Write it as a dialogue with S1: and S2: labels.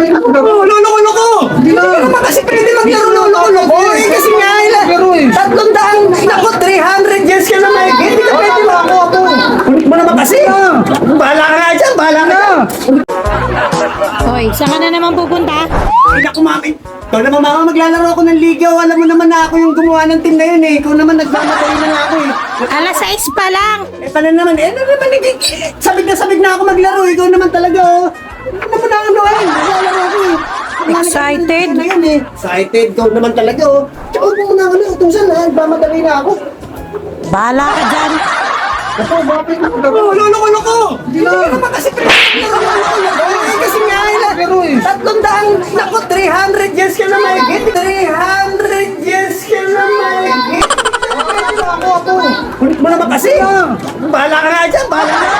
S1: Lolo ko! Hindi ka naman kasi pwede maglaro lolo ko. Eh, kasi nga, 300 naku, 300 years ka na may hindi ka pwede ako. Ulit mo naman kasi. Bahala ka nga dyan, bahala ka dyan.
S2: Hoy, saan ka na naman pupunta?
S1: Ay, naku, mami. Ikaw naman, mama, maglalaro ako ng ligaw. Alam mo naman na ako yung gumawa ng team na yun eh. Ikaw naman, nagmamatay na nga ako eh.
S2: Alas 6 pa lang.
S1: Eh, paano naman? Eh, ano naman? Sabig na ako maglaro. Ikaw naman talaga, oh. Ano mo na ano eh? Maglalaro ako eh.
S2: Excited?
S1: Na yun eh. Excited. Ikaw naman talaga, oh. Tsaka huwag mo na ako na utusan ha. Nagmamadali na ako.
S2: Bahala ka dyan.
S1: Ako, bakit ako? Lolo ko! Hindi ka naman kasi kasi nga, 300 naku, 300 years ka na may 300 years ka na may Ulit mo naman kasi. Bahala ka nga dyan, bahala ka.